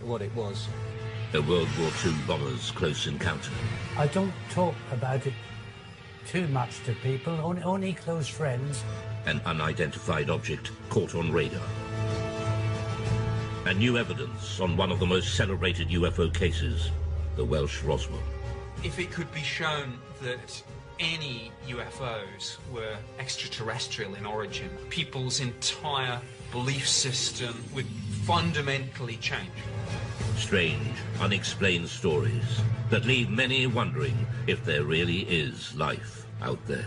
what it was. A World War II bomber's close encounter. I don't talk about it too much to people, only close friends. An unidentified object caught on radar. And new evidence on one of the most celebrated UFO cases, the Welsh Roswell. If it could be shown that any UFOs were extraterrestrial in origin, people's entire belief system would fundamentally change. Strange, unexplained stories that leave many wondering if there really is life out there.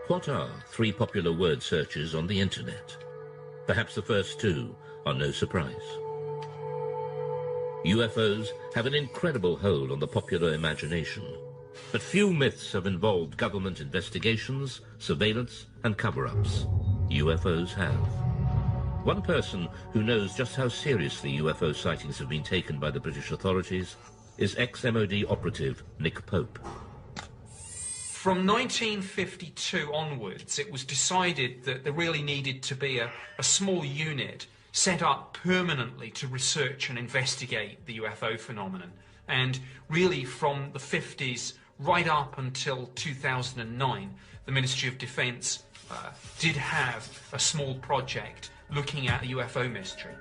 What are three popular word searches on the internet? Perhaps the first two are no surprise. UFOs have an incredible hold on the popular imagination, but few myths have involved government investigations, surveillance, and cover-ups. UFOs have. One person who knows just how seriously UFO sightings have been taken by the British authorities is ex-MOD operative Nick Pope. From 1952 onwards, it was decided that there really needed to be a small unit set up permanently to research and investigate the UFO phenomenon. And really from the 50s right up until 2009, the Ministry of Defence did have a small project looking at the UFO mystery.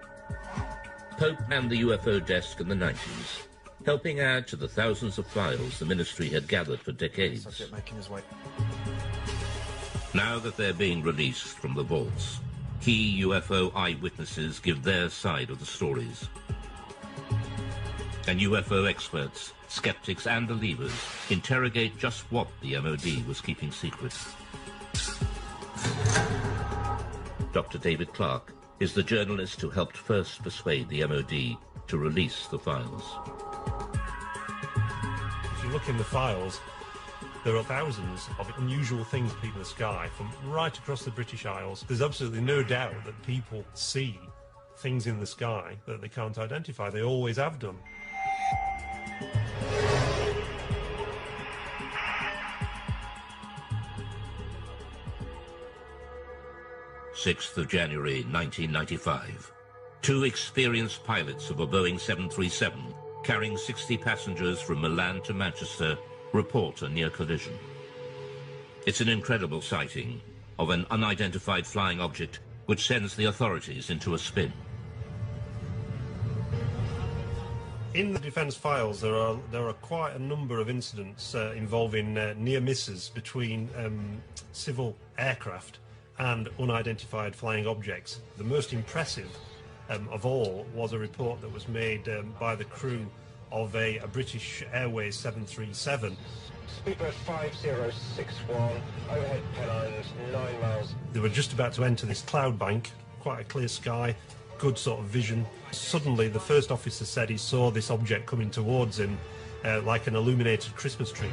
Pope and the UFO desk in the 90s, helping add to the thousands of files the ministry had gathered for decades. Subject making his way. Now that they're being released from the vaults, key UFO eyewitnesses give their side of the stories. And UFO experts, skeptics and believers interrogate just what the MOD was keeping secret. Dr. David Clarke is the journalist who helped first persuade the MOD to release the files. If you look in the files, there are thousands of unusual things people in the sky from right across the British Isles. There's absolutely no doubt that people see things in the sky that they can't identify. They always have done. January 1995. Two experienced pilots of a Boeing 737 carrying 60 passengers from Milan to Manchester report a near collision. It's an incredible sighting of an unidentified flying object which sends the authorities into a spin. In the defence files, there are quite a number of incidents involving near misses between civil aircraft and unidentified flying objects. The most impressive of all was a report that was made by the crew of a British Airways 737. Speedbird 5061, overhead pylons 9 miles. They were just about to enter this cloud bank, quite a clear sky, good sort of vision. Suddenly the first officer said he saw this object coming towards him like an illuminated Christmas tree.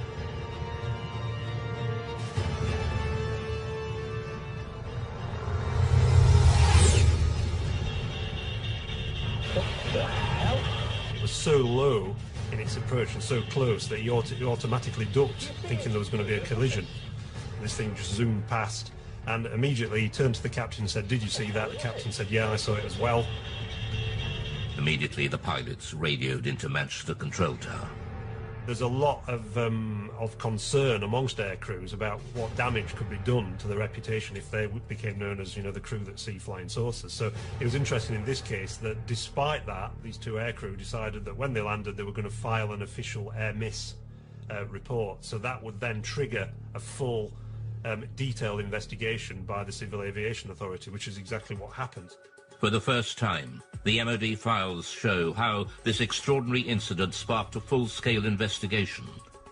It was so low in its approach and so close that he automatically ducked, thinking there was going to be a collision. And this thing just zoomed past, and immediately he turned to the captain and said, "Did you see that?" The captain said, "Yeah, I saw it as well." Immediately the pilots radioed into Manchester Control Tower. There's a lot of concern amongst air crews about what damage could be done to their reputation if they became known as, you know, the crew that see flying saucers. So it was interesting in this case that despite that, these two air crew decided that when they landed they were going to file an official air miss report. So that would then trigger a full detailed investigation by the Civil Aviation Authority, which is exactly what happened. For the first time, the MOD files show how this extraordinary incident sparked a full-scale investigation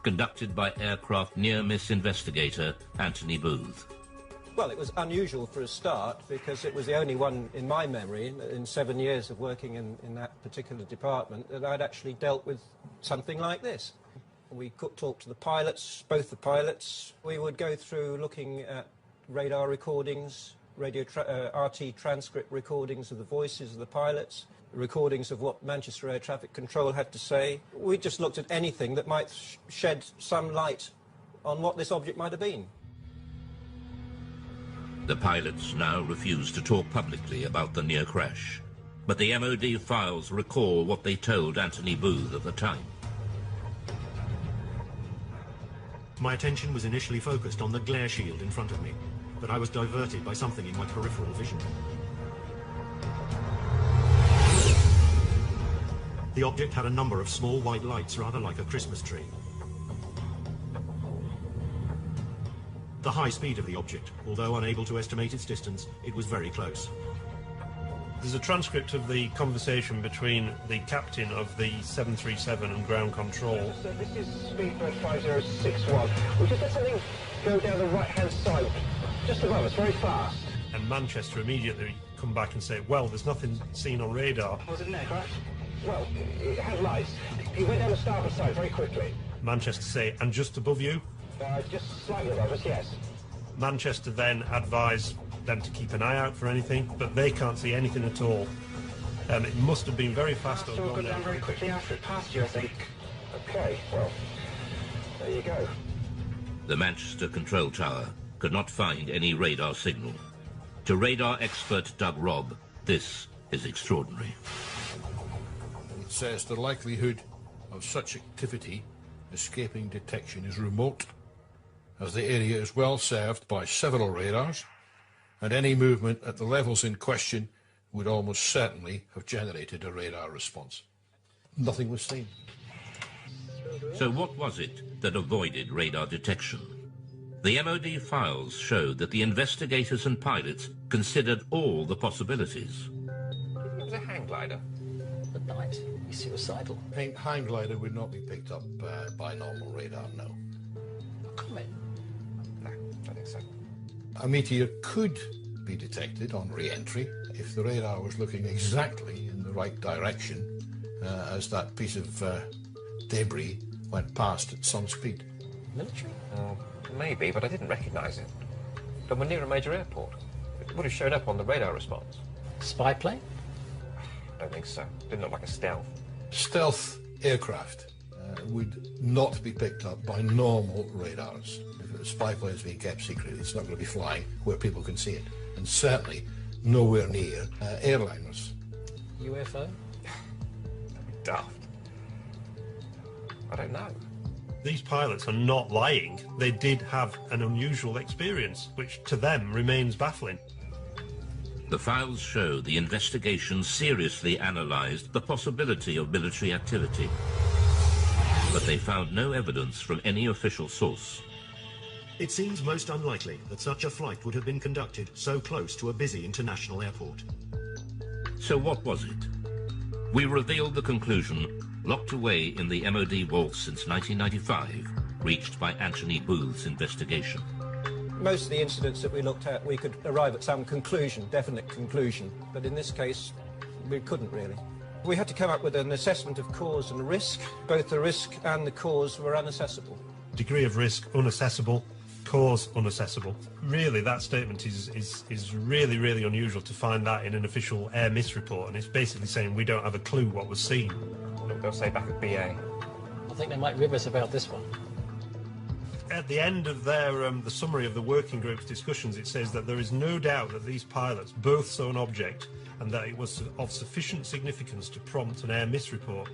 conducted by aircraft near-miss investigator Anthony Booth. Well, it was unusual for a start because it was the only one in my memory in 7 years of working in that particular department that I'd actually dealt with something like this. We could talk to the pilots, both the pilots. We would go through looking at radar recordings, RT transcript recordings of the voices of the pilots. recordings of what Manchester Air Traffic Control had to say. We just looked at anything that might shed some light on what this object might have been. The pilots now refuse to talk publicly about the near crash, but the MOD files recall what they told Anthony Booth at the time. My attention was initially focused on the glare shield in front of me, but I was diverted by something in my peripheral vision. The object had a number of small white lights, rather like a Christmas tree. The high speed of the object, although unable to estimate its distance, it was very close. There's a transcript of the conversation between the captain of the 737 and ground control. So this is Speedbird 5061. We just had something go down the right-hand side, just above us, very fast. And Manchester immediately come back and say, well, there's nothing seen on radar. Was it an aircraft? Well, it had lights. He went down the starboard side very quickly. Manchester say, and just above you? Just slightly above us, yes. Manchester then advised them to keep an eye out for anything, but they can't see anything at all. It must have been very fast. So we'll go down very quickly after it passed you, I think. Okay, well, there you go. The Manchester control tower could not find any radar signal. To radar expert Doug Robb, this is extraordinary. It says the likelihood of such activity escaping detection is remote, as the area is well served by several radars, and any movement at the levels in question would almost certainly have generated a radar response. Nothing was seen. So what was it that avoided radar detection? The MOD files showed that the investigators and pilots considered all the possibilities. It was a hang glider. At night, he's suicidal. Hang glider would not be picked up by normal radar, no. A comet? No, I think so. A meteor could be detected on re-entry if the radar was looking exactly in the right direction as that piece of debris went past at some speed. Military? Maybe, but I didn't recognise it. And we're near a major airport. It would have shown up on the radar response. Spy plane? I don't think so. Didn't look like a stealth. Stealth aircraft would not be picked up by normal radars. If a spy plane is being kept secret, it's not going to be flying where people can see it. And certainly nowhere near airliners. UFO? That'd be daft. I don't know. These pilots are not lying. They did have an unusual experience, which to them remains baffling. The files show the investigation seriously analysed the possibility of military activity, but they found no evidence from any official source. It seems most unlikely that such a flight would have been conducted so close to a busy international airport. So what was it? We revealed the conclusion, locked away in the MOD vaults since 1995, reached by Anthony Booth's investigation. Most of the incidents that we looked at, we could arrive at some conclusion, definite conclusion, but in this case, we couldn't really. We had to come up with an assessment of cause and risk. Both the risk and the cause were unaccessible. Degree of risk, unaccessible. Cause, unaccessible. Really, that statement is really, really unusual to find that in an official air miss report, and it's basically saying we don't have a clue what was seen. Look, they'll say back at BA. I think they might rib us about this one. At the end of their the summary of the working group's discussions, it says that there is no doubt that these pilots both saw an object and that it was of sufficient significance to prompt an air miss report.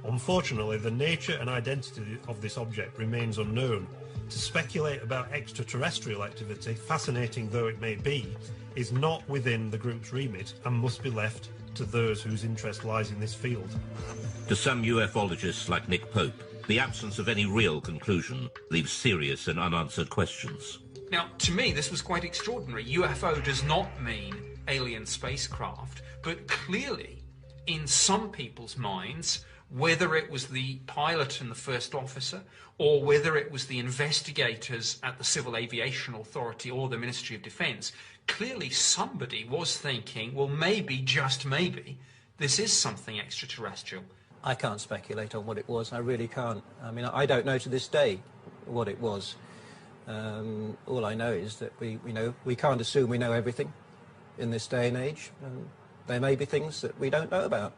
Unfortunately, the nature and identity of this object remains unknown. To speculate about extraterrestrial activity, fascinating though it may be, is not within the group's remit and must be left to those whose interest lies in this field. To some ufologists like Nick Pope, the absence of any real conclusion leaves serious and unanswered questions. Now, to me, this was quite extraordinary. UFO does not mean alien spacecraft, but clearly, in some people's minds, whether it was the pilot and the first officer, or whether it was the investigators at the Civil Aviation Authority or the Ministry of Defence, clearly somebody was thinking, well, maybe, just maybe, this is something extraterrestrial. I can't speculate on what it was. I really can't. I mean, I don't know to this day what it was. All I know is that we can't assume we know everything in this day and age. There may be things that we don't know about.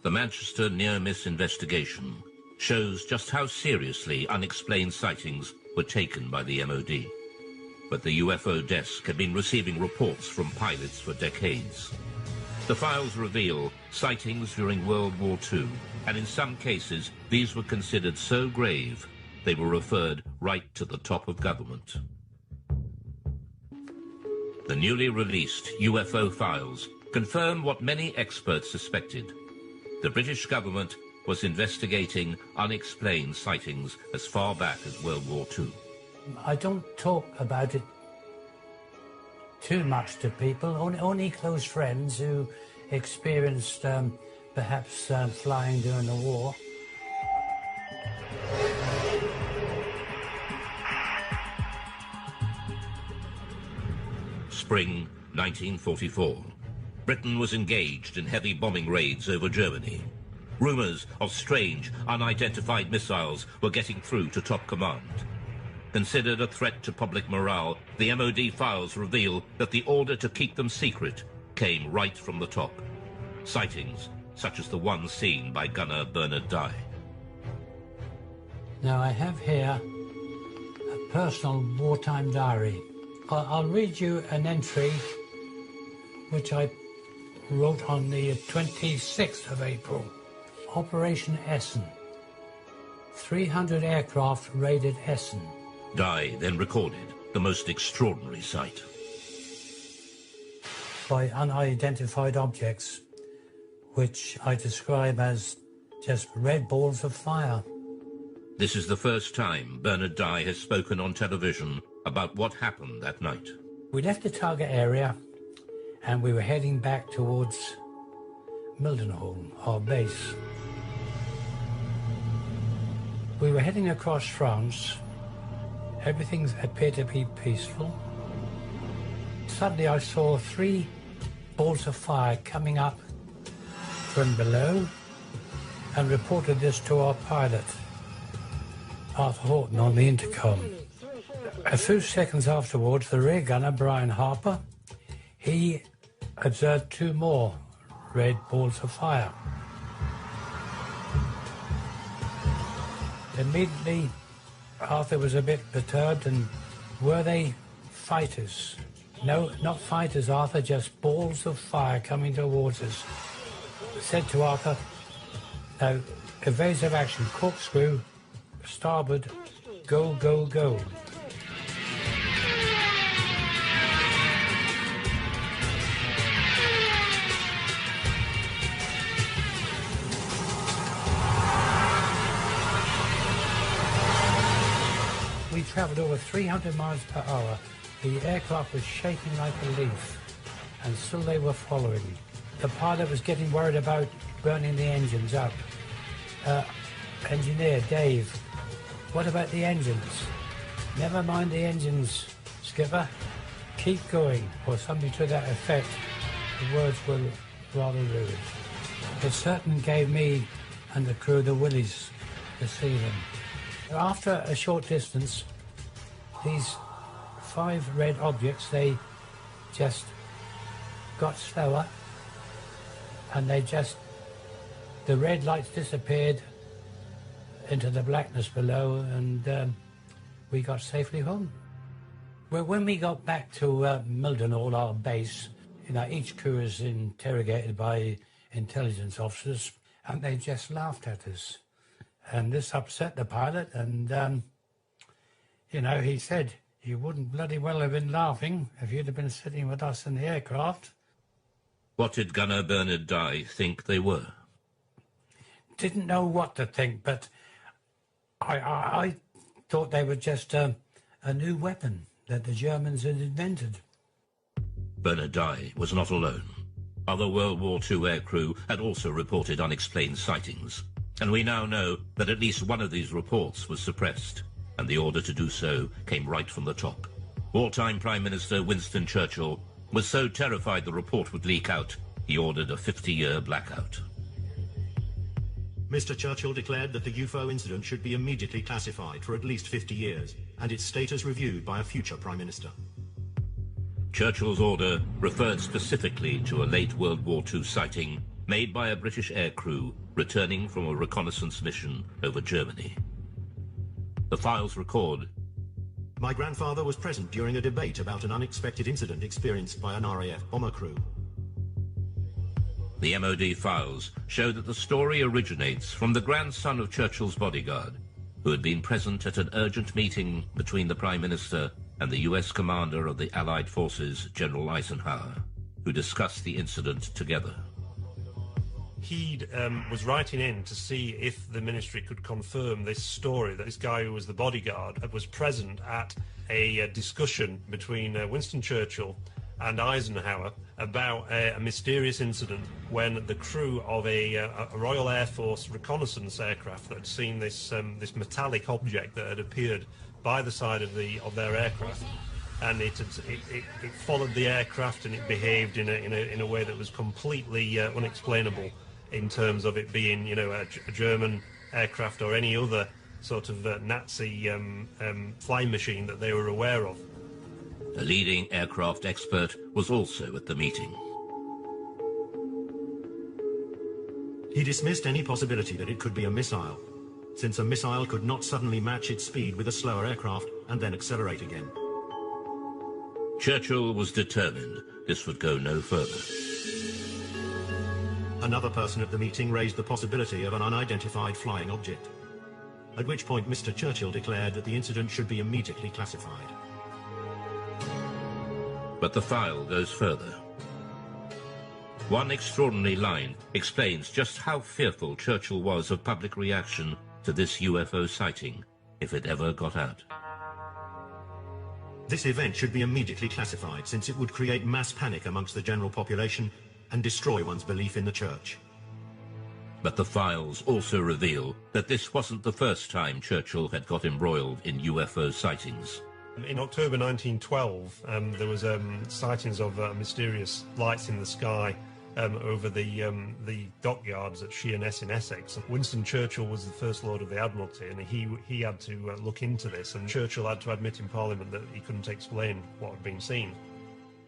The Manchester near-miss investigation shows just how seriously unexplained sightings were taken by the MOD. But the UFO desk had been receiving reports from pilots for decades. The files reveal sightings during World War II, and in some cases these were considered so grave they were referred right to the top of government. The newly released UFO files confirm what many experts suspected. The British government was investigating unexplained sightings as far back as World War II. I don't talk about it too much to people, only close friends who experienced perhaps flying during the war. Spring 1944. Britain was engaged in heavy bombing raids over Germany. Rumours of strange, unidentified missiles were getting through to top command. Considered a threat to public morale, the MOD files reveal that the order to keep them secret came right from the top. Sightings such as the one seen by gunner Bernard Dye. Now I have here a personal wartime diary. I'll read you an entry which I wrote on the 26th of April. Operation Essen. 300 aircraft raided Essen. Dye then recorded the most extraordinary sight. By unidentified objects, which I describe as just red balls of fire. This is the first time Bernard Dye has spoken on television about what happened that night. We left the target area and we were heading back towards Mildenhall, our base. We were heading across France. Everything appeared to be peaceful. Suddenly I saw 3 balls of fire coming up from below and reported this to our pilot, Arthur Horton, on the intercom. A few seconds afterwards, the rear gunner, Brian Harper, he observed 2 more red balls of fire. Immediately, Arthur was a bit perturbed, and were they fighters? No, not fighters, Arthur, just balls of fire coming towards us. I said to Arthur, now, evasive action, corkscrew, starboard, go, go, go. We travelled over 300 miles per hour. The aircraft was shaking like a leaf, and still they were following. The pilot was getting worried about burning the engines up. Engineer, Dave, what about the engines? Never mind the engines, skipper. Keep going, or something to that effect. The words were rather rude. It certainly gave me and the crew the willies to see them. After a short distance, these 5 red objects, they just got slower, and the red lights disappeared into the blackness below, and we got safely home. Well, when we got back to Mildenhall, our base, each crew is interrogated by intelligence officers, and they just laughed at us. And this upset the pilot, and, he said, you wouldn't bloody well have been laughing if you'd have been sitting with us in the aircraft. What did gunner Bernard Dye think they were? Didn't know what to think, but I thought they were just a new weapon that the Germans had invented. Bernard Dye was not alone. Other World War II aircrew had also reported unexplained sightings, and we now know that at least one of these reports was suppressed, and the order to do so came right from the top. Wartime Prime Minister Winston Churchill was so terrified the report would leak out, he ordered a 50-year blackout. Mr. Churchill declared that the UFO incident should be immediately classified for at least 50 years, and its status reviewed by a future Prime Minister. Churchill's order referred specifically to a late World War II sighting made by a British aircrew returning from a reconnaissance mission over Germany. The files record, My grandfather was present during a debate about an unexpected incident experienced by an RAF bomber crew. The MOD files show that the story originates from the grandson of Churchill's bodyguard, who had been present at an urgent meeting between the Prime Minister and the US commander of the Allied forces, General Eisenhower, who discussed the incident together. He was writing in to see if the ministry could confirm this story, that this guy who was the bodyguard was present at a discussion between Winston Churchill and Eisenhower about a mysterious incident when the crew of a Royal Air Force reconnaissance aircraft that had seen this metallic object that had appeared by the side of their aircraft, and it followed the aircraft, and it behaved in a way that was completely unexplainable in terms of it being, you know, a German aircraft or any other sort of Nazi flying machine that they were aware of. A leading aircraft expert was also at the meeting. He dismissed any possibility that it could be a missile, since a missile could not suddenly match its speed with a slower aircraft and then accelerate again. Churchill was determined this would go no further. Another person at the meeting raised the possibility of an unidentified flying object, at which point Mr. Churchill declared that the incident should be immediately classified. But the file goes further. One extraordinary line explains just how fearful Churchill was of public reaction to this UFO sighting, if it ever got out. This event should be immediately classified, since it would create mass panic amongst the general population and destroy one's belief in the church. But the files also reveal that this wasn't the first time Churchill had got embroiled in UFO sightings. In October 1912, there was sightings of mysterious lights in the sky over the dockyards at Sheerness in Essex. Winston Churchill was the First Lord of the Admiralty, and he had to look into this, and Churchill had to admit in Parliament that he couldn't explain what had been seen.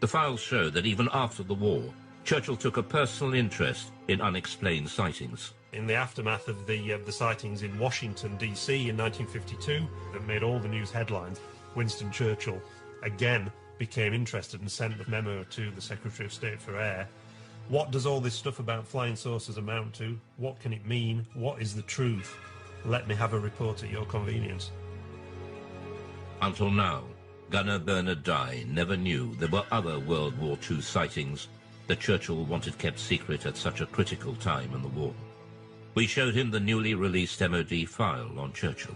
The files show that even after the war, Churchill took a personal interest in unexplained sightings. In the aftermath of the sightings in Washington, D.C. in 1952, that made all the news headlines, Winston Churchill again became interested and sent a memo to the Secretary of State for Air. What does all this stuff about flying saucers amount to? What can it mean? What is the truth? Let me have a report at your convenience. Until now, Gunner Bernard Dye never knew there were other World War II sightings that Churchill wanted kept secret at such a critical time in the war. We showed him the newly released MOD file on Churchill.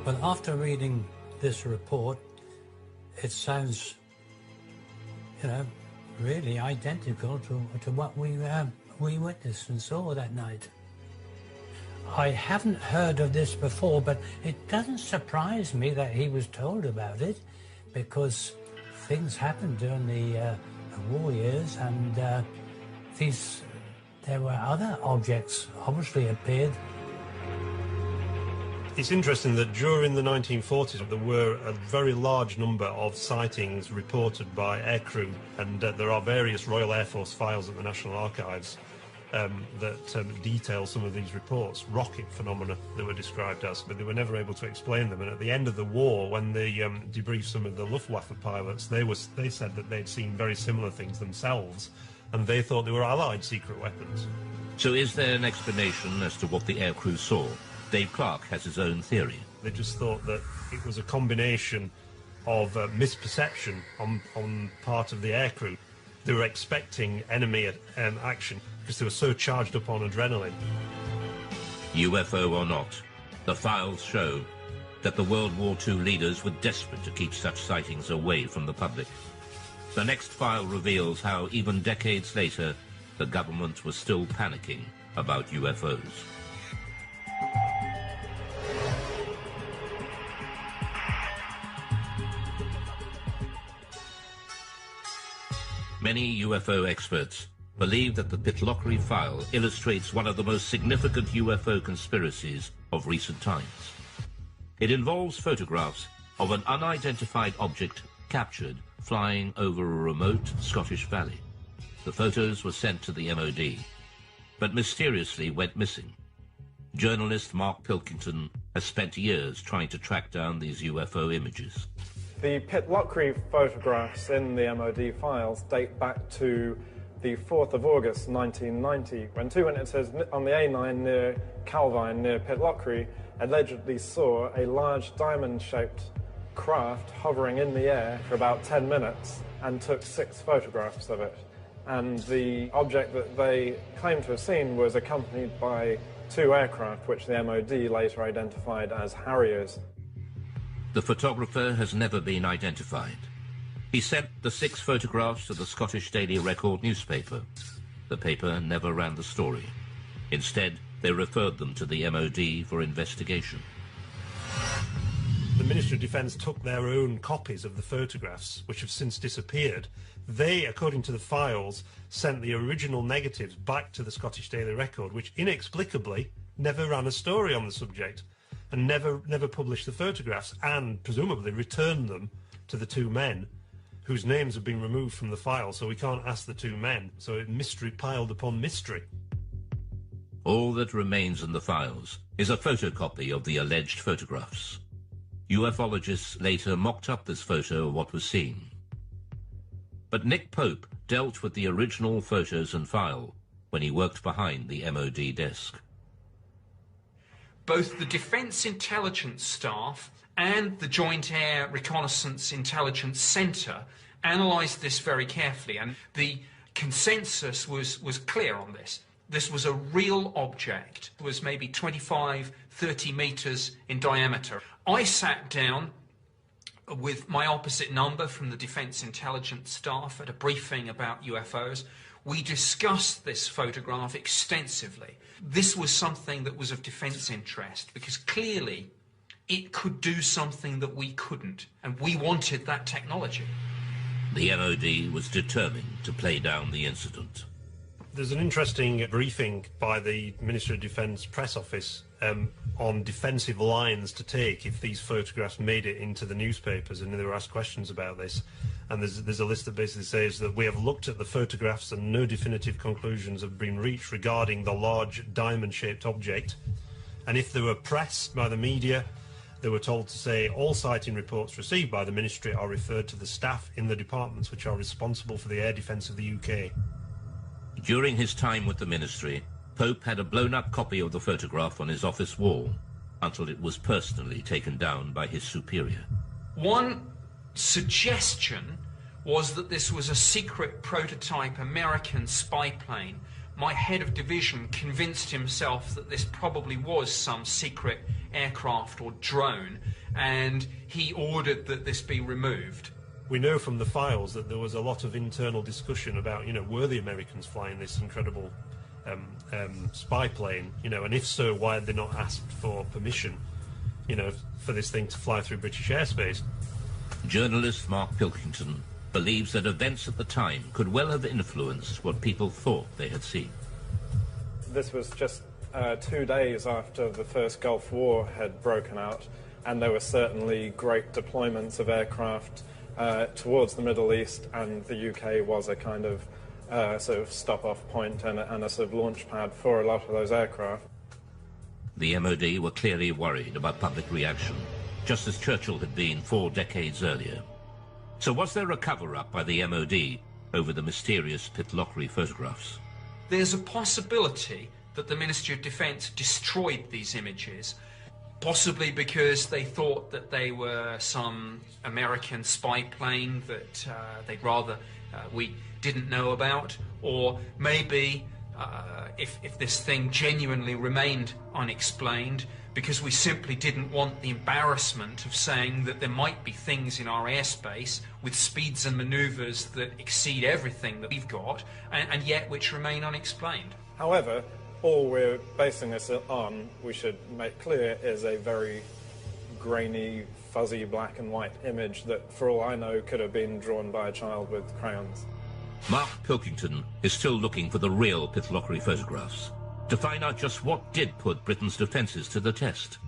Well, after reading this report, it sounds, you know, really identical to what we witnessed and saw that night. I haven't heard of this before, but it doesn't surprise me that he was told about it, because things happened during the war years, and there were other objects obviously appeared. It's interesting that during the 1940s there were a very large number of sightings reported by aircrew, and there are various Royal Air Force files at the National Archives that detail some of these reports. Rocket phenomena they were described as, but they were never able to explain them. And at the end of the war, when they debriefed some of the Luftwaffe pilots, they said that they'd seen very similar things themselves, and they thought they were Allied secret weapons. So is there an explanation as to what the aircrew saw? Dave Clark has his own theory. They just thought that it was a combination of misperception on part of the aircrew. They were expecting enemy action because they were so charged up on adrenaline. UFO or not, the files show that the World War II leaders were desperate to keep such sightings away from the public. The next file reveals how, even decades later, the government was still panicking about UFOs. Many UFO experts believe that the Pitlochry file illustrates one of the most significant UFO conspiracies of recent times. It involves photographs of an unidentified object captured flying over a remote Scottish valley. The photos were sent to the MOD, but mysteriously went missing. Journalist Mark Pilkington has spent years trying to track down these UFO images. The Pitlochry photographs in the MOD files date back to the 4th of August 1990, when two witnesses on the A9 near Calvine, near Pitlochry, allegedly saw a large diamond-shaped craft hovering in the air for about 10 minutes and took 6 photographs of it. And the object that they claimed to have seen was accompanied by 2 aircraft, which the MOD later identified as Harriers. The photographer has never been identified. He sent the 6 photographs to the Scottish Daily Record newspaper. The paper never ran the story. Instead, they referred them to the MOD for investigation. The Ministry of Defence took their own copies of the photographs, which have since disappeared. They, according to the files, sent the original negatives back to the Scottish Daily Record, which inexplicably never ran a story on the subject and never published the photographs, and presumably returned them to the 2 men whose names have been removed from the file, so we can't ask the 2 men. So mystery piled upon mystery. All that remains in the files is a photocopy of the alleged photographs. Ufologists later mocked up this photo of what was seen. But Nick Pope dealt with the original photos and file when he worked behind the MOD desk. Both the Defence Intelligence Staff and the Joint Air Reconnaissance Intelligence Centre analysed this very carefully, and the consensus was clear on this. This was a real object. It was maybe 25, 30 metres in diameter. I sat down with my opposite number from the Defence Intelligence Staff at a briefing about UFOs. We discussed this photograph extensively. This was something that was of defence interest, because clearly it could do something that we couldn't, and we wanted that technology. The MOD was determined to play down the incident. There's an interesting briefing by the Ministry of Defence press office on defensive lines to take if these photographs made it into the newspapers, and they were asked questions about this. And there's a list that basically says that we have looked at the photographs and no definitive conclusions have been reached regarding the large diamond-shaped object. And if they were pressed by the media, they were told to say all sighting reports received by the Ministry are referred to the staff in the departments which are responsible for the air defence of the UK. During his time with the Ministry, Pope had a blown-up copy of the photograph on his office wall until it was personally taken down by his superior. One suggestion was that this was a secret prototype American spy plane. My head of division convinced himself that this probably was some secret aircraft or drone, and he ordered that this be removed. We know from the files that there was a lot of internal discussion about, were the Americans flying this incredible spy plane, and if so, why had they not asked for permission, for this thing to fly through British airspace? Journalist Mark Pilkington believes that events at the time could well have influenced what people thought they had seen. This was just 2 days after the first Gulf War had broken out, and there were certainly great deployments of aircraft towards the Middle East, and the UK was a kind of sort of stop-off point and a sort of launch pad for a lot of those aircraft. The MOD were clearly worried about public reaction, just as Churchill had been 4 decades earlier. So was there a cover-up by the MOD over the mysterious Pitlochry photographs? There's a possibility that the Ministry of Defence destroyed these images, possibly because they thought that they were some American spy plane that they'd rather we didn't know about, or maybe if this thing genuinely remained unexplained, because we simply didn't want the embarrassment of saying that there might be things in our airspace with speeds and manoeuvres that exceed everything that we've got, and yet which remain unexplained. However, all we're basing this on, we should make clear, is a very grainy, fuzzy black and white image that, for all I know, could have been drawn by a child with crayons. Mark Pilkington is still looking for the real Pitlochry photographs to find out just what did put Britain's defences to the test.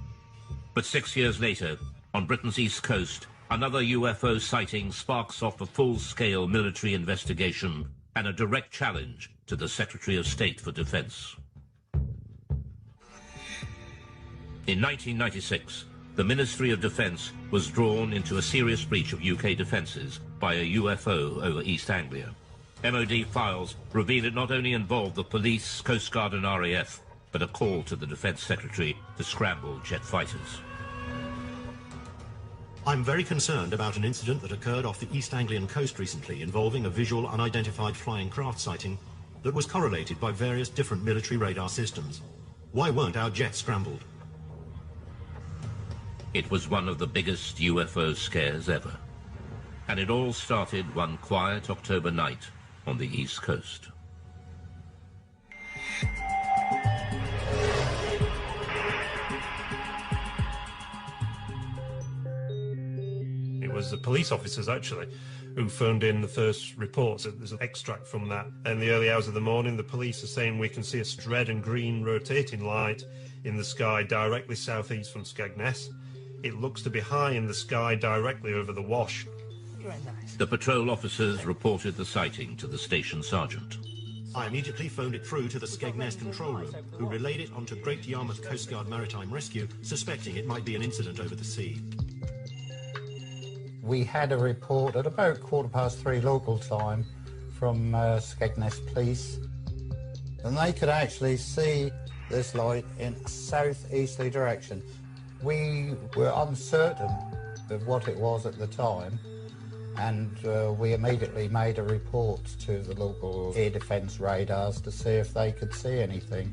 But 6 years later, On Britain's east coast, another UFO sighting sparks off a full-scale military investigation and a direct challenge to the Secretary of State for Defence. In 1996, the Ministry of Defence was drawn into a serious breach of UK defences by a UFO over East Anglia. MOD files reveal it not only involved the police, Coast Guard and RAF, but a call to the Defence Secretary to scramble jet fighters. I'm very concerned about an incident that occurred off the East Anglian coast recently involving a visual unidentified flying craft sighting that was correlated by various different military radar systems. Why weren't our jets scrambled? It was one of the biggest UFO scares ever. And it all started one quiet October night on the East Coast. It was the police officers, actually, who phoned in the first reports. There's an extract from that. In the early hours of the morning, the police are saying we can see a red and green rotating light in the sky directly southeast from Skegness. It looks to be high in the sky directly over the Wash. Very nice. The patrol officers reported the sighting to the station sergeant. I immediately phoned it through to the Skegness control room, who relayed it onto Great Yarmouth Coast Guard Maritime Rescue, suspecting it might be an incident over the sea. We had a report at about 3:15 local time from Skegness Police, and they could actually see this light in a southeasterly direction. We were uncertain of what it was at the time, and we immediately made a report to the local air defence radars to see if they could see anything.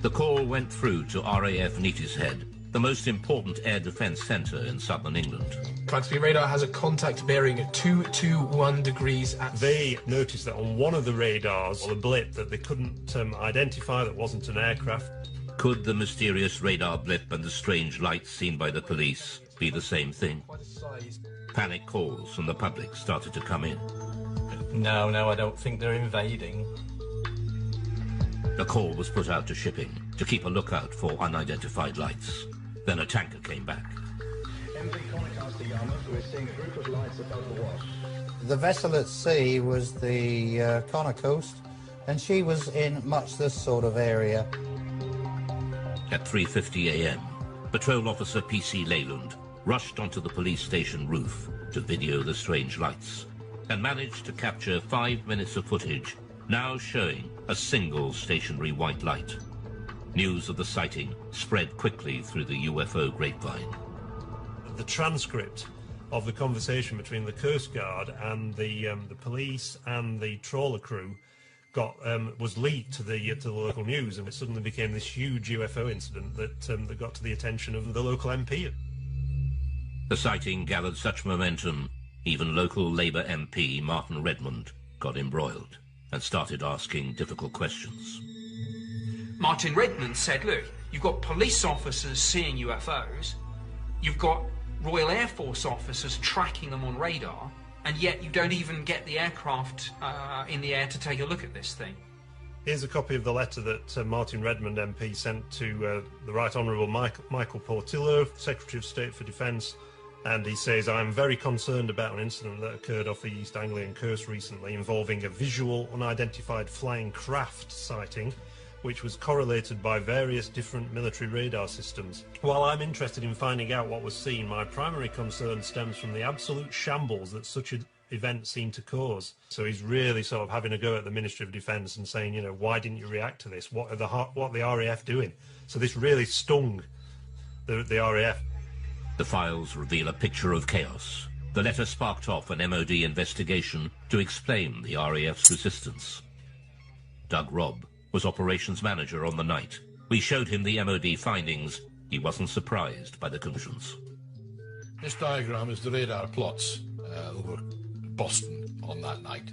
The call went through to RAF Neatishead, the most important air defence centre in southern England. Clancy radar has a contact bearing at 221 degrees at... They noticed that on one of the radars, a blip that they couldn't identify that wasn't an aircraft. Could the mysterious radar blip and the strange lights seen by the police be the same thing? Panic calls from the public started to come in. No, I don't think they're invading. A call was put out to shipping to keep a lookout for unidentified lights. Then a tanker came back. MV Conocast to Yarmouth, we're seeing a group of lights above the Wash. The vessel at sea was the Connor Coast, and she was in much this sort of area. At 3:50 a.m., Patrol Officer P.C. Leyland rushed onto the police station roof to video the strange lights and managed to capture 5 minutes of footage now showing a single stationary white light. News of the sighting spread quickly through the UFO grapevine. The transcript of the conversation between the Coast Guard and the police and the trawler crew was leaked to the local news, and it suddenly became this huge UFO incident that got to the attention of the local MP. The sighting gathered such momentum, even local Labour MP Martin Redmond got embroiled and started asking difficult questions. Martin Redmond said, look, you've got police officers seeing UFOs, you've got Royal Air Force officers tracking them on radar, and yet you don't even get the aircraft in the air to take a look at this thing. Here's a copy of the letter that Martin Redmond MP sent to the Right Honourable Michael Portillo, Secretary of State for Defence, and he says, I'm very concerned about an incident that occurred off the East Anglian coast recently involving a visual unidentified flying craft sighting, which was correlated by various different military radar systems. While I'm interested in finding out what was seen, my primary concern stems from the absolute shambles that such an event seemed to cause. So he's really sort of having a go at the Ministry of Defence and saying, you know, why didn't you react to this? What are the RAF doing? So this really stung the RAF. The files reveal a picture of chaos. The letter sparked off an MOD investigation to explain the RAF's resistance. Doug Robb was operations manager on the night. We showed him the MOD findings. He wasn't surprised by the conclusions. This diagram is the radar plots over Boston on that night.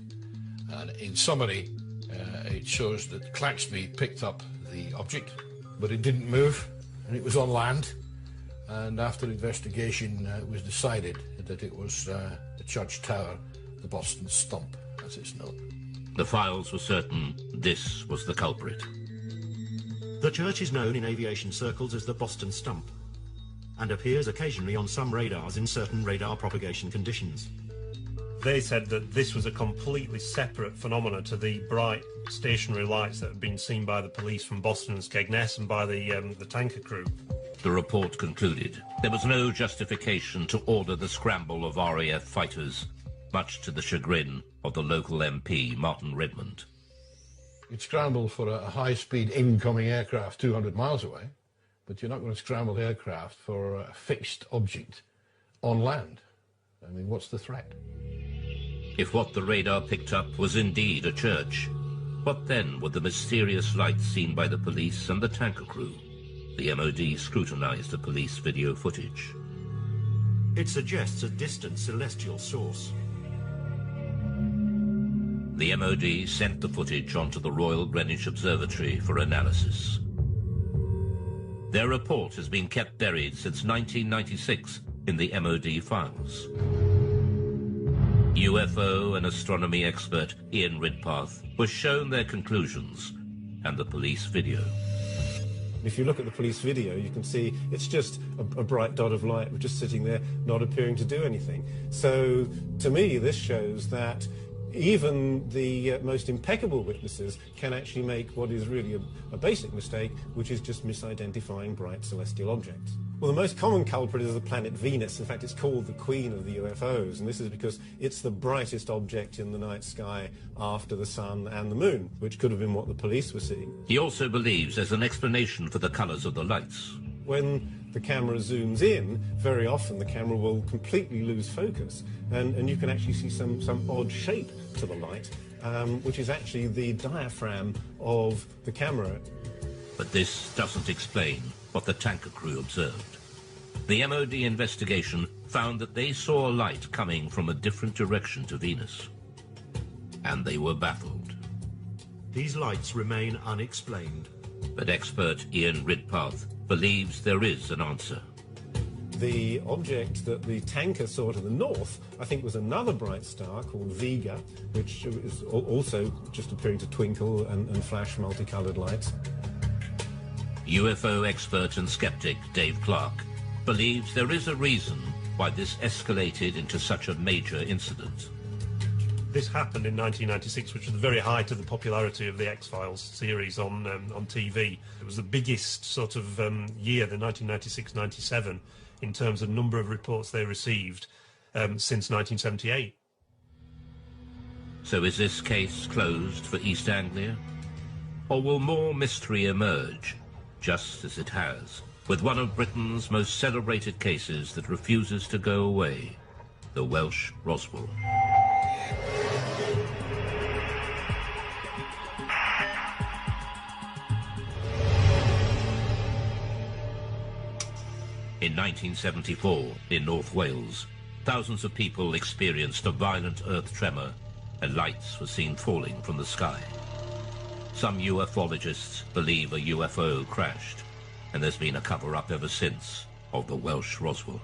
And in summary, it shows that Claxby picked up the object, but it didn't move, and it was on land. And after investigation, it was decided that it was the Church Tower, the Boston Stump, as it's known. The files were certain this was the culprit. The church is known in aviation circles as the Boston Stump. and appears occasionally on some radars in certain radar propagation conditions. They said that this was a completely separate phenomenon to the bright stationary lights that had been seen by the police from Boston and Skegness and by the tanker crew. The report concluded there was no justification to order the scramble of RAF fighters, much to the chagrin of the local MP, Martin Redmond. You'd scramble for a high-speed incoming aircraft 200 miles away, but you're not going to scramble aircraft for a fixed object on land. I mean, what's the threat? If what the radar picked up was indeed a church, what then were the mysterious lights seen by the police and the tanker crew? The MOD scrutinized the police video footage. It suggests a distant celestial source. The MOD sent the footage onto the Royal Greenwich Observatory for analysis. Their report has been kept buried since 1996 in the MOD files. UFO and astronomy expert Ian Ridpath was shown their conclusions and the police video. If you look at the police video, you can see it's just a bright dot of light just sitting there, not appearing to do anything. So, to me, this shows that even the most impeccable witnesses can actually make what is really a basic mistake, which is just misidentifying bright celestial objects. Well, the most common culprit is the planet Venus. In fact, it's called the queen of the UFOs, and this is because it's the brightest object in the night sky after the sun and the moon, which could have been what the police were seeing. He also believes there's an explanation for the colours of the lights. When the camera zooms in, very often the camera will completely lose focus, and you can actually see some odd shape to the light, which is actually the diaphragm of the camera. But this doesn't explain what the tanker crew observed. The MOD investigation found that they saw a light coming from a different direction to Venus, and they were baffled. These lights remain unexplained. But expert Ian Ridpath believes there is an answer. The object that the tanker saw to the north, I think, was another bright star called Vega, which is also just appearing to twinkle and flash multicoloured lights. UFO expert and skeptic Dave Clark believes there is a reason why this escalated into such a major incident. This happened in 1996, which was the very height of the popularity of the X-Files series on TV. It was the biggest sort of year, the 1996-97, in terms of number of reports they received since 1978. So is this case closed for East Anglia? Or will more mystery emerge, just as it has, with one of Britain's most celebrated cases that refuses to go away, the Welsh Roswell? In 1974, in North Wales, thousands of people experienced a violent earth tremor and lights were seen falling from the sky. Some ufologists believe a UFO crashed, and there's been a cover-up ever since of the Welsh Roswell.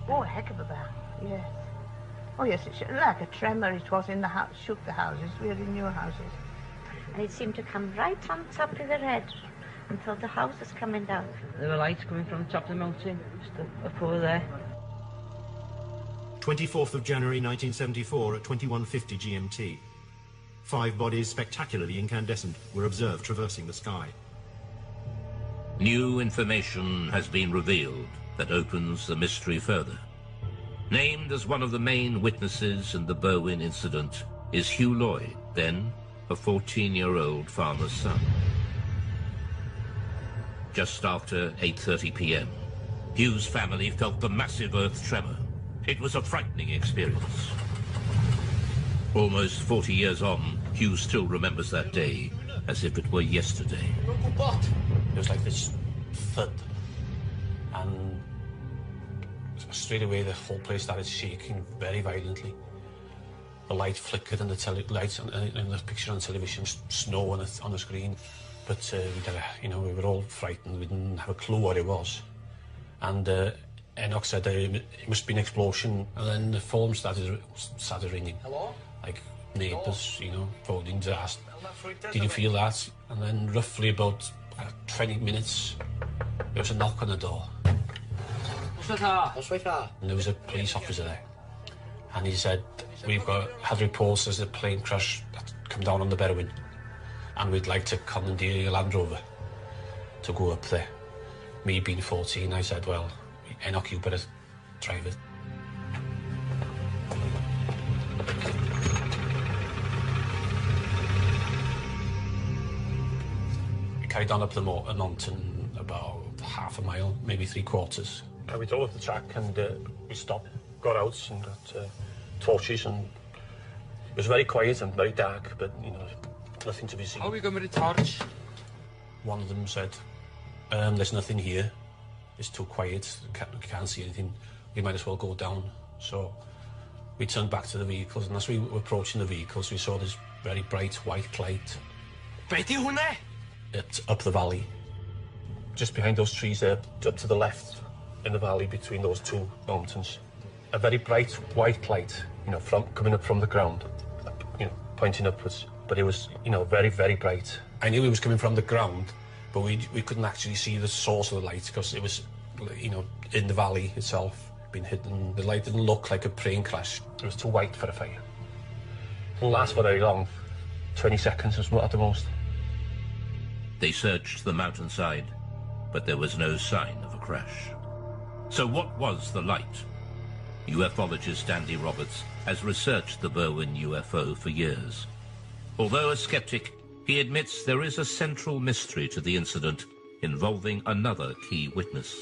Oh, a heck of a bang, yes. Oh, yes, it's like a tremor. It was in the house, shook the houses. We're in new houses. And it seemed to come right on top of their head until the house is coming down. There were lights coming from the top of the mountain, just up over there. 24th of January 1974 at 21:50 GMT. 5 bodies spectacularly incandescent were observed traversing the sky. New information has been revealed that opens the mystery further. Named as one of the main witnesses in the Berwyn incident is Hugh Lloyd, then a 14-year-old farmer's son. Just after 8:30 p.m., Hugh's family felt the massive earth tremor. It was a frightening experience. Almost 40 years on, Hugh still remembers that day as if it were yesterday. It was like this thud, and straight away the whole place started shaking very violently. The light flickered and the lights in the picture on television, snow on the screen. But we were all frightened. We didn't have a clue what it was. And Enoch said it must be an explosion. And then the phone started ringing. Hello? Like neighbours, phoning to ask, did you feel that? And then roughly about 20 minutes, there was a knock on the door. And there was a police officer there. And he said, we've had reports there's a plane crash that's come down on the Berwyn. And we'd like to commandeer your Land Rover to go up there. Me being 14, I said, well, Enoch, you better drive it. We carried on up the mountain about half a mile, maybe 3/4. We drove up the track and we stopped, got out and got torches, and it was very quiet and very dark, but, you know, nothing to be seen. How are we going with the torch? One of them said, there's nothing here. It's too quiet. Can't see anything. We might as well go down. So we turned back to the vehicles, and as we were approaching the vehicles, we saw this very bright white light. It's up the valley. Just behind those trees there, up to the left, in the valley between those two mountains. A very bright white light, you know, coming up from the ground, you know, pointing upwards. But it was, you know, very, very bright. I knew it was coming from the ground, but we couldn't actually see the source of the light because it was, you know, in the valley itself, being hidden. The light didn't look like a plane crash. It was too white for a fire. It didn't last for very long, 20 seconds at the most. They searched the mountainside, but there was no sign of a crash. So what was the light? Ufologist Andy Roberts has researched the Berwyn UFO for years. Although a skeptic, he admits there is a central mystery to the incident involving another key witness.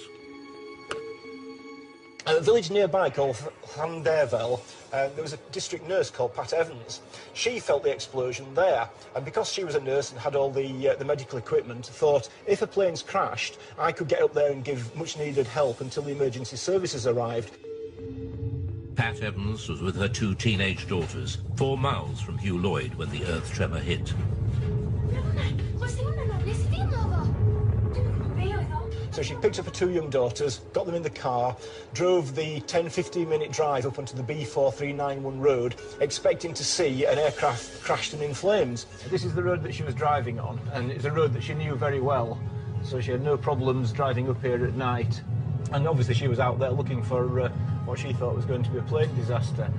A village nearby called Llanderfel, there was a district nurse called Pat Evans. She felt the explosion there, and because she was a nurse and had all the medical equipment, thought if a plane's crashed, I could get up there and give much-needed help until the emergency services arrived. Pat Evans was with her 2 teenage daughters, 4 miles from Hugh Lloyd when the earth tremor hit. So she picked up her 2 young daughters, got them in the car, drove the 10-15 minute drive up onto the B4391 road, expecting to see an aircraft crashed and in flames. This is the road that she was driving on, and it's a road that she knew very well, so she had no problems driving up here at night. And obviously she was out there looking for what she thought was going to be a plane disaster.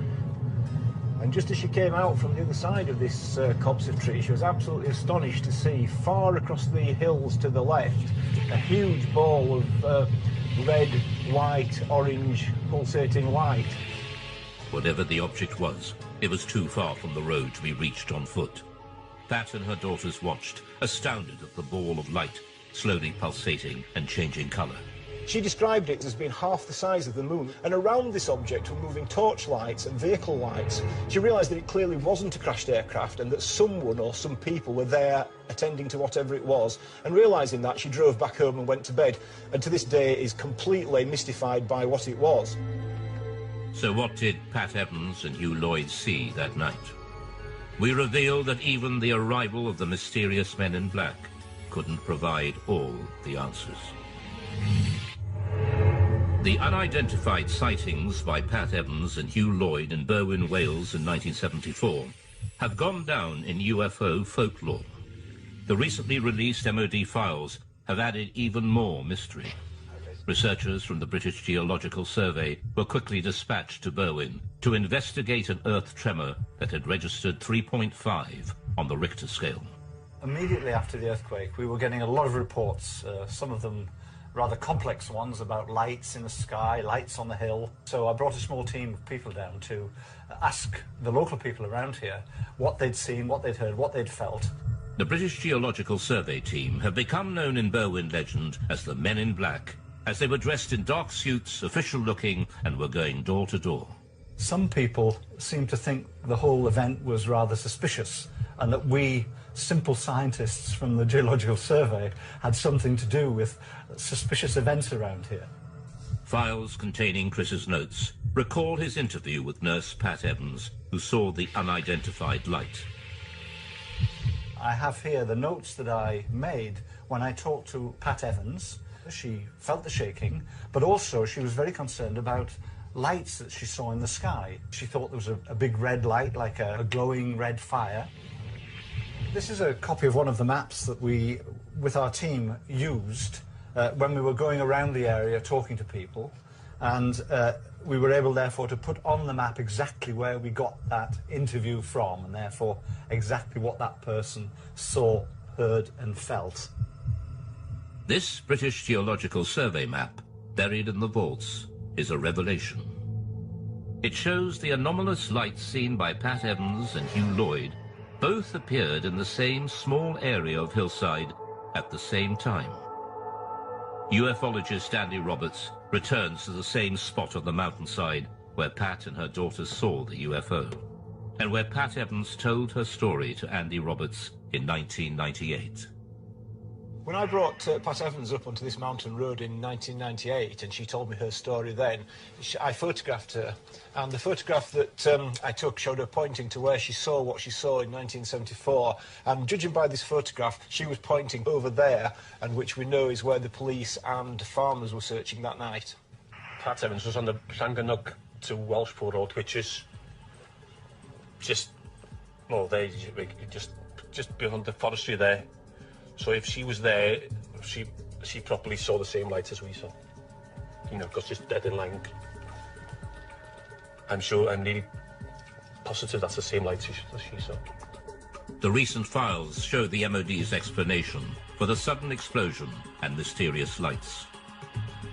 And just as she came out from the other side of this copse of trees, she was absolutely astonished to see far across the hills to the left a huge ball of red, white, orange, pulsating light. Whatever the object was, it was too far from the road to be reached on foot. Pat and her daughters watched, astounded at the ball of light, slowly pulsating and changing colour. She described it as being half the size of the moon, and around this object were moving torchlights and vehicle lights. She realised that it clearly wasn't a crashed aircraft and that someone or some people were there attending to whatever it was, and realising that, she drove back home and went to bed, and to this day is completely mystified by what it was. So what did Pat Evans and Hugh Lloyd see that night? We reveal that even the arrival of the mysterious men in black couldn't provide all the answers. The unidentified sightings by Pat Evans and Hugh Lloyd in Berwyn, Wales in 1974 have gone down in UFO folklore. The recently released MOD files have added even more mystery. Researchers from the British Geological Survey were quickly dispatched to Berwyn to investigate an earth tremor that had registered 3.5 on the Richter scale. Immediately after the earthquake, we were getting a lot of reports, some of them rather complex ones about lights in the sky, lights on the hill. So I brought a small team of people down to ask the local people around here what they'd seen, what they'd heard, what they'd felt. The British Geological Survey team have become known in Berwyn legend as the Men in Black, as they were dressed in dark suits, official-looking, and were going door to door. Some people seemed to think the whole event was rather suspicious, and that we, simple scientists from the Geological Survey, had something to do with suspicious events around here. Files containing Chris's notes recall his interview with nurse Pat Evans, who saw the unidentified light. I have here the notes that I made when I talked to Pat Evans. She felt the shaking, but also she was very concerned about lights that she saw in the sky. She thought there was a big red light, like a glowing red fire. This is a copy of one of the maps that we, with our team, used when we were going around the area talking to people. And we were able, therefore, to put on the map exactly where we got that interview from, and therefore exactly what that person saw, heard and felt. This British Geological Survey map, buried in the vaults, is a revelation. It shows the anomalous lights seen by Pat Evans and Hugh Lloyd both appeared in the same small area of hillside at the same time. UFologist Andy Roberts returns to the same spot on the mountainside where Pat and her daughter saw the UFO, and where Pat Evans told her story to Andy Roberts in 1998. When I brought Pat Evans up onto this mountain road in 1998 and she told me her story then, I photographed her, and the photograph that I took showed her pointing to where she saw what she saw in 1974, and judging by this photograph she was pointing over there, and which we know is where the police and farmers were searching that night. Pat Evans was on the Llanganug to Welshpool Road, which is just beyond the forestry there. So if she was there, she probably saw the same light as we saw. You know, because it's dead in line. I'm nearly positive that's the same light as she saw. The recent files show the MOD's explanation for the sudden explosion and mysterious lights.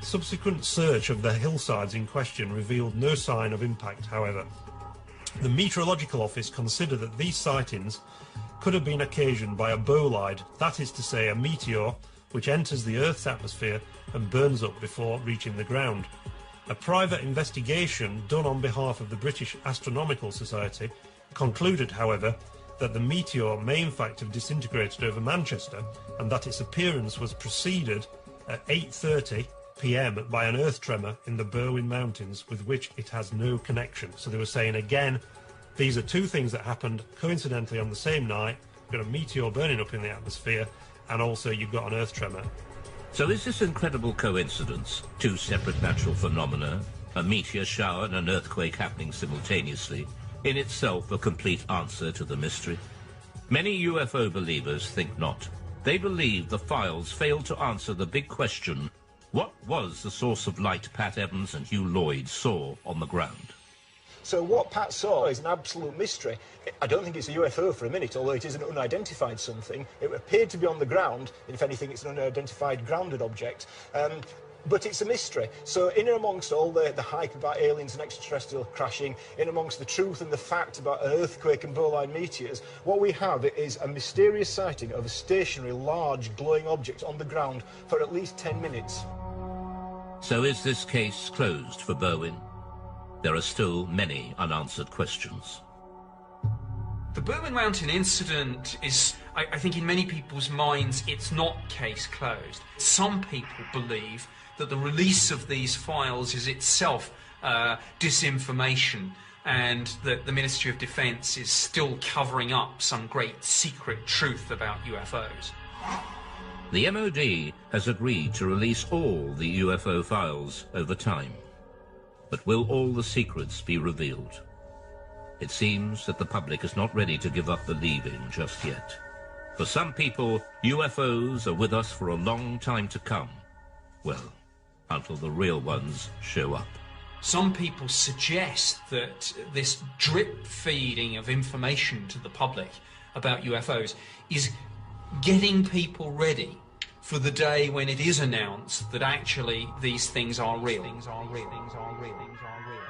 Subsequent search of the hillsides in question revealed no sign of impact, however. The Meteorological Office considered that these sightings could have been occasioned by a bolide, that is to say a meteor which enters the Earth's atmosphere and burns up before reaching the ground. A private investigation done on behalf of the British Astronomical Society concluded, however, that the meteor may in fact have disintegrated over Manchester, and that its appearance was preceded at 8:30 p.m. by an earth tremor in the Berwyn Mountains with which it has no connection. So they were saying again, these are two things that happened coincidentally on the same night. You've got a meteor burning up in the atmosphere, and also you've got an earth tremor. So is this incredible coincidence, two separate natural phenomena, a meteor shower and an earthquake happening simultaneously, in itself a complete answer to the mystery? Many UFO believers think not. They believe the files failed to answer the big question, what was the source of light Pat Evans and Hugh Lloyd saw on the ground? So what Pat saw is an absolute mystery. I don't think it's a UFO for a minute, although it is an unidentified something. It appeared to be on the ground. If anything, it's an unidentified grounded object. But it's a mystery. So in and amongst all the hype about aliens and extraterrestrial crashing, in amongst the truth and the fact about an earthquake and bowline meteors, what we have is a mysterious sighting of a stationary, large, glowing object on the ground for at least 10 minutes. So is this case closed for Berwyn? There are still many unanswered questions. The Berwyn Mountain incident is, I think in many people's minds, it's not case closed. Some people believe that the release of these files is itself disinformation, and that the Ministry of Defence is still covering up some great secret truth about UFOs. The MOD has agreed to release all the UFO files over time. But will all the secrets be revealed? It seems that the public is not ready to give up believing just yet. For some people, UFOs are with us for a long time to come. Well, until the real ones show up. Some people suggest that this drip feeding of information to the public about UFOs is getting people ready for the day when it is announced that actually these things are real. Things are real. Things are real. Things are real.